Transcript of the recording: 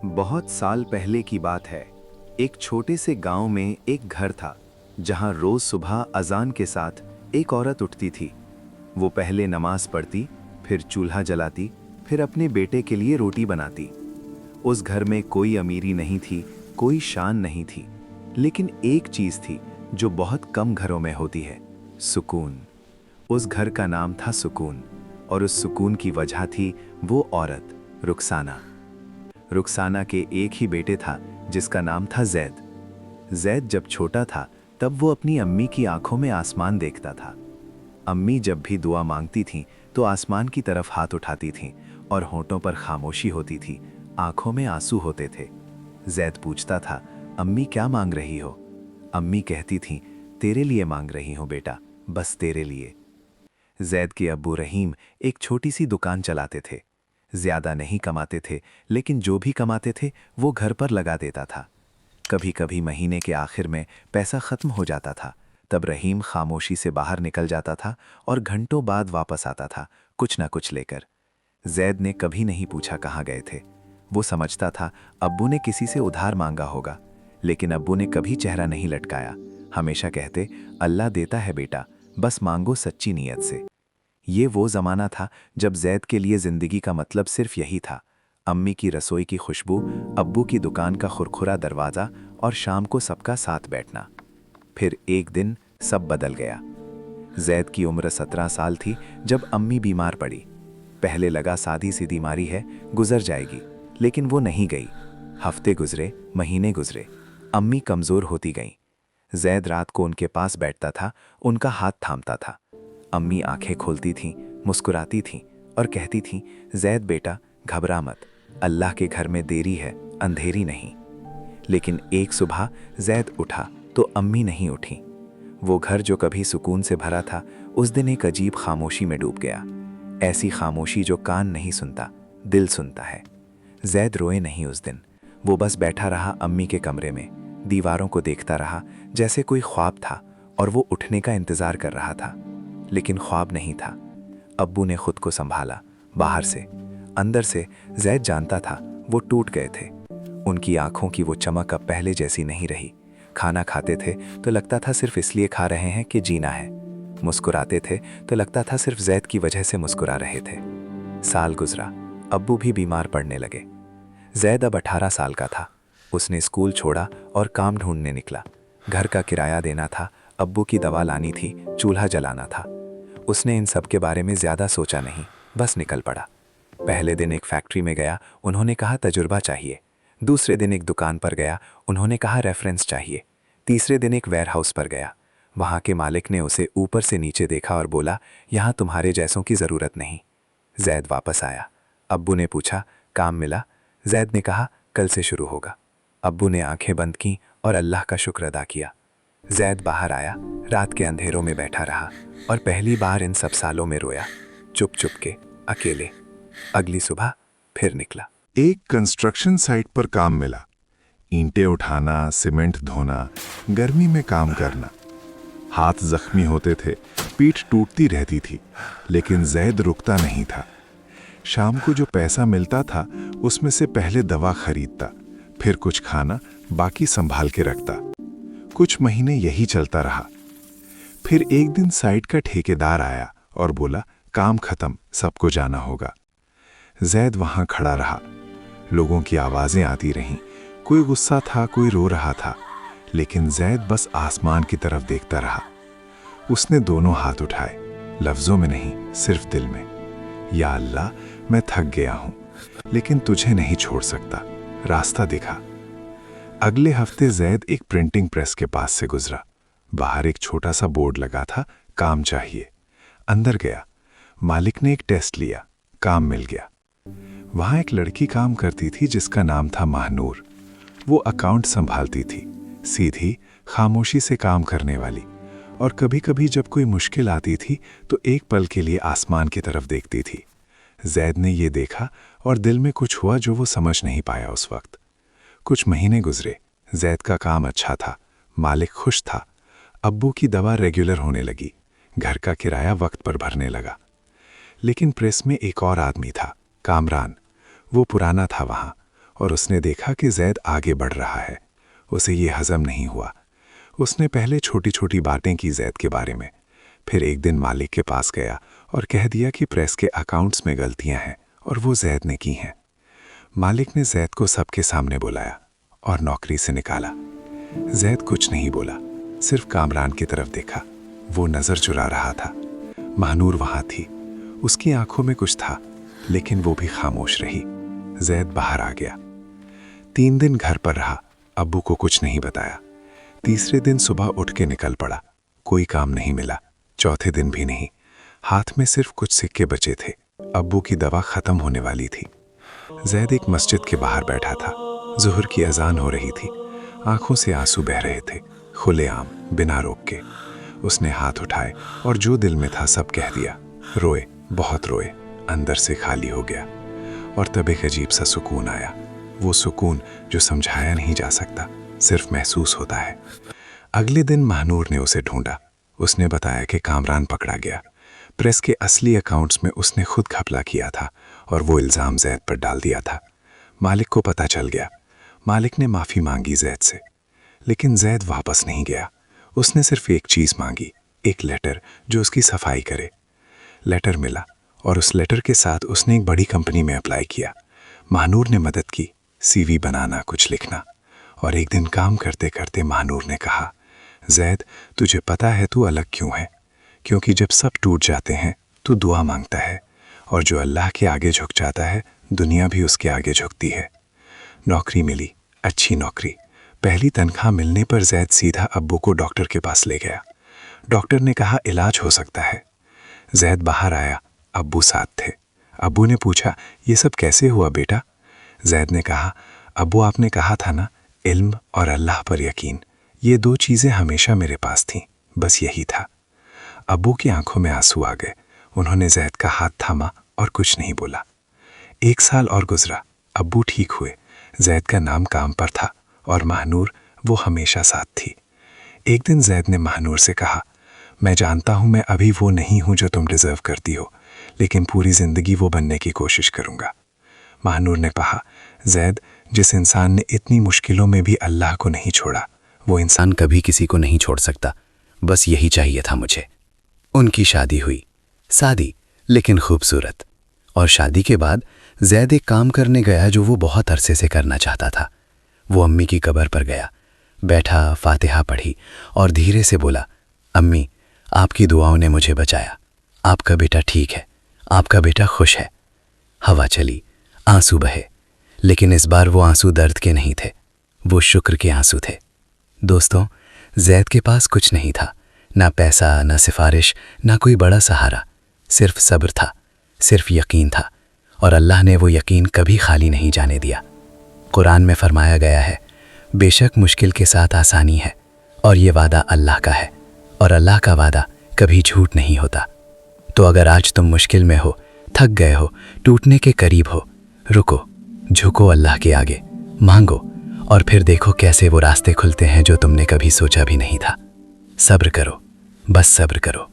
बहुत साल पहले की बात है। एक छोटे से गांव में एक घर था जहां रोज सुबह अजान के साथ एक औरत उठती थी। वो पहले नमाज पढ़ती, फिर चूल्हा जलाती, फिर अपने बेटे के लिए रोटी बनाती। उस घर में कोई अमीरी नहीं थी, कोई शान नहीं थी, लेकिन एक चीज थी जो बहुत कम घरों में होती है, सुकून। उस घर का नाम था सुकून, और उस सुकून की वजह थी वो औरत, रुखसाना। रुखसाना के एक ही बेटे था जिसका नाम था जैद। जैद जब छोटा था तब वो अपनी अम्मी की आंखों में आसमान देखता था। अम्मी जब भी दुआ मांगती थीं तो आसमान की तरफ हाथ उठाती थीं और होंठों पर खामोशी होती थी, आंखों में आंसू होते थे। जैद पूछता था, अम्मी क्या मांग रही हो? अम्मी कहती थीं, तेरे लिए मांग रही हूं बेटा, बस तेरे लिए। जैद के अब्बू रहीम एक छोटी सी दुकान चलाते थे। ज्यादा नहीं कमाते थे, लेकिन जो भी कमाते थे वो घर पर लगा देता था। कभी कभी महीने के आखिर में पैसा खत्म हो जाता था, तब रहीम खामोशी से बाहर निकल जाता था और घंटों बाद वापस आता था, कुछ ना कुछ लेकर। जैद ने कभी नहीं पूछा कहाँ गए थे। वो समझता था अब्बू ने किसी से उधार मांगा होगा, लेकिन अब्बू ने कभी चेहरा नहीं लटकाया। हमेशा कहते, अल्लाह देता है बेटा, बस मांगो सच्ची नीयत से। ये वो ज़माना था जब जैद के लिए ज़िंदगी का मतलब सिर्फ यही था, अम्मी की रसोई की खुशबू, अब्बू की दुकान का खुरखुरा दरवाज़ा और शाम को सबका साथ बैठना। फिर एक दिन सब बदल गया। जैद की उम्र 17 साल थी जब अम्मी बीमार पड़ी। पहले लगा सादी सी बीमारी है, गुजर जाएगी, लेकिन वो नहीं गई। हफ्ते गुजरे, महीने गुजरे, अम्मी कमज़ोर होती गईं। जैद रात को उनके पास बैठता था, उनका हाथ थामता था। अम्मी आंखें खोलती थीं, मुस्कुराती थीं और कहती थीं, जैद बेटा घबरा मत, अल्लाह के घर में देरी है, अंधेरी नहीं। लेकिन एक सुबह जैद उठा तो अम्मी नहीं उठी। वो घर जो कभी सुकून से भरा था, उस दिन एक अजीब खामोशी में डूब गया। ऐसी खामोशी जो कान नहीं सुनता, दिल सुनता है। जैद रोए नहीं उस दिन। वो बस बैठा रहा अम्मी के कमरे में, दीवारों को देखता रहा जैसे कोई ख्वाब था और वो उठने का इंतजार कर रहा था, लेकिन ख्वाब नहीं था। अब्बू ने खुद को संभाला, बाहर से। अंदर से जैद जानता था वो टूट गए थे। उनकी आंखों की वो चमक अब पहले जैसी नहीं रही। खाना खाते थे तो लगता था सिर्फ इसलिए खा रहे हैं कि जीना है। मुस्कुराते थे तो लगता था सिर्फ जैद की वजह से मुस्कुरा रहे थे। साल गुजरा, अब्बू भी बीमार पड़ने लगे। जैद अब 18 साल का था। उसने स्कूल छोड़ा और काम ढूंढने निकला। घर का किराया देना था, अब्बू की दवा लानी थी, चूल्हा जलाना था। उसने इन सब के बारे में ज़्यादा सोचा नहीं, बस निकल पड़ा। पहले दिन एक फैक्ट्री में गया, उन्होंने कहा तजुर्बा चाहिए। दूसरे दिन एक दुकान पर गया, उन्होंने कहा रेफरेंस चाहिए। तीसरे दिन एक वेयरहाउस पर गया। वहाँ के मालिक ने उसे ऊपर से नीचे देखा और बोला, यहाँ तुम्हारे जैसों की ज़रूरत नहीं। जैद वापस आया। अब्बू ने पूछा, काम मिला? जैद ने कहा, कल से शुरू होगा। अब्बू ने आंखें बंद की और अल्लाह का शुक्र अदा किया। जैद बाहर आया, रात के अंधेरों में बैठा रहा और पहली बार इन सब सालों में रोया, चुप चुप के, अकेले। अगली सुबह फिर निकला। एक कंस्ट्रक्शन साइट पर काम मिला। ईंटें उठाना, सीमेंट धोना, गर्मी में काम करना। हाथ जख्मी होते थे, पीठ टूटती रहती थी, लेकिन जैद रुकता नहीं था। शाम को जो पैसा मिलता था उसमें से पहले दवा खरीदता, फिर कुछ खाना, बाकी संभाल के रखता। कुछ महीने यही चलता रहा। फिर एक दिन साइट का ठेकेदार आया और बोला, काम खत्म, सबको जाना होगा। जैद वहां खड़ा रहा। लोगों की आवाजें आती रहीं, कोई गुस्सा था, कोई रो रहा था, लेकिन जैद बस आसमान की तरफ देखता रहा। उसने दोनों हाथ उठाए, लफ्जों में नहीं, सिर्फ दिल में। या अल्लाह, मैं थक गया हूं, लेकिन तुझे नहीं छोड़ सकता। रास्ता दिखा। अगले हफ्ते जैद एक प्रिंटिंग प्रेस के पास से गुजरा। बाहर एक छोटा सा बोर्ड लगा था, काम चाहिए। अंदर गया। मालिक ने एक टेस्ट लिया, काम मिल गया। वहां एक लड़की काम करती थी जिसका नाम था महानूर। वो अकाउंट संभालती थी, सीधी, खामोशी से काम करने वाली। और कभी कभी जब कोई मुश्किल आती थी तो एक पल के लिए आसमान की तरफ देखती थी। जैद ने ये देखा और दिल में कुछ हुआ जो वो समझ नहीं पाया उस वक्त। कुछ महीने गुजरे। जैद का काम अच्छा था, मालिक खुश था, अब्बू की दवा रेगुलर होने लगी, घर का किराया वक्त पर भरने लगा। लेकिन प्रेस में एक और आदमी था, कामरान। वो पुराना था वहाँ और उसने देखा कि जैद आगे बढ़ रहा है। उसे ये हजम नहीं हुआ। उसने पहले छोटी छोटी बातें की जैद के बारे में। फिर एक दिन मालिक के पास गया और कह दिया कि प्रेस के अकाउंट्स में गलतियां हैं और वो जैद ने की हैं। मालिक ने जैद को सबके सामने बुलाया और नौकरी से निकाला। जैद कुछ नहीं बोला, सिर्फ कामरान की तरफ देखा। वो नजर चुरा रहा था। महानूर वहां थी। उसकी आंखों में कुछ था, लेकिन वो भी खामोश रही। जैद बाहर आ गया। 3 दिन घर पर रहा, अब्बू को कुछ नहीं बताया। तीसरे दिन सुबह उठ के निकल पड़ा। कोई काम नहीं मिला। चौथे दिन भी नहीं। हाथ में सिर्फ कुछ सिक्के बचे थे। अब्बू की दवा खत्म होने वाली थी। जैद एक मस्जिद के बाहर बैठा था। ज़ुहर की अजान हो रही थी। आंखों से आंसू बह रहे थे, खुलेआम, बिना रोक के। उसने हाथ उठाए और जो दिल में था सब कह दिया। रोए, बहुत रोए, अंदर से खाली हो गया। और तब एक अजीब सा सुकून आया। वो सुकून जो समझाया नहीं जा सकता, सिर्फ महसूस होता है। अगले दिन महानूर ने उसे ढूंढा। उसने बताया कि कामरान पकड़ा गया। प्रेस के असली अकाउंट्स में उसने खुद घपला किया था और वो इल्ज़ाम जैद पर डाल दिया था। मालिक को पता चल गया। मालिक ने माफ़ी मांगी जैद से, लेकिन जैद वापस नहीं गया। उसने सिर्फ एक चीज़ मांगी, एक लेटर जो उसकी सफाई करे। लेटर मिला और उस लेटर के साथ उसने एक बड़ी कंपनी में अप्लाई किया। महानूर ने मदद की, CV बनाना, कुछ लिखना। और एक दिन काम करते करते महानूर ने कहा, जैद, तुझे पता है तू अलग क्यों है? क्योंकि जब सब टूट जाते हैं तू दुआ मांगता है, और जो अल्लाह के आगे झुक जाता है दुनिया भी उसके आगे झुकती है। नौकरी मिली, अच्छी नौकरी। पहली तनख्वाह मिलने पर जैद सीधा अब्बू को डॉक्टर के पास ले गया। डॉक्टर ने कहा इलाज हो सकता है। जैद बाहर आया, अब्बू साथ थे। अब्बू ने पूछा, ये सब कैसे हुआ बेटा? जैद ने कहा, अब्बू आपने कहा था ना, इल्म और अल्लाह पर यकीन, ये 2 चीज़ें हमेशा मेरे पास थीं, बस यही था। अब्बू की आंखों में आंसू आ गए। उन्होंने जैद का हाथ थामा और कुछ नहीं बोला। 1 साल और गुजरा। अब्बू ठीक हुए। जैद का नाम काम पर था और महानूर, वो हमेशा साथ थी। एक दिन जैद ने महानूर से कहा, मैं जानता हूँ मैं अभी वो नहीं हूँ जो तुम डिज़र्व करती हो, लेकिन पूरी ज़िंदगी वो बनने की कोशिश करूँगा। महानूर ने कहा, जैद, जिस इंसान ने इतनी मुश्किलों में भी अल्लाह को नहीं छोड़ा, वो इंसान कभी किसी को नहीं छोड़ सकता। बस यही चाहिए था मुझे। उनकी शादी हुई, सादी लेकिन खूबसूरत। और शादी के बाद जैद एक काम करने गया जो वो बहुत अरसे से करना चाहता था। वो अम्मी की कब्र पर गया, बैठा, फातिहा पढ़ी और धीरे से बोला, अम्मी, आपकी दुआओं ने मुझे बचाया। आपका बेटा ठीक है, आपका बेटा खुश है। हवा चली, आंसू बहे, लेकिन इस बार वो आंसू दर्द के नहीं थे, वो शुक्र के आंसू थे। दोस्तों, जैद के पास कुछ नहीं था, ना पैसा, ना सिफारिश, ना कोई बड़ा सहारा। सिर्फ सब्र था, सिर्फ यकीन था, और अल्लाह ने वो यकीन कभी खाली नहीं जाने दिया। कुरान में फरमाया गया है, बेशक मुश्किल के साथ आसानी है, और ये वादा अल्लाह का है, और अल्लाह का वादा कभी झूठ नहीं होता। तो अगर आज तुम मुश्किल में हो, थक गए हो, टूटने के करीब हो, रुको, झुको अल्लाह के आगे, मांगो, और फिर देखो कैसे वो रास्ते खुलते हैं जो तुमने कभी सोचा भी नहीं था। सब्र करो, बस सब्र करो।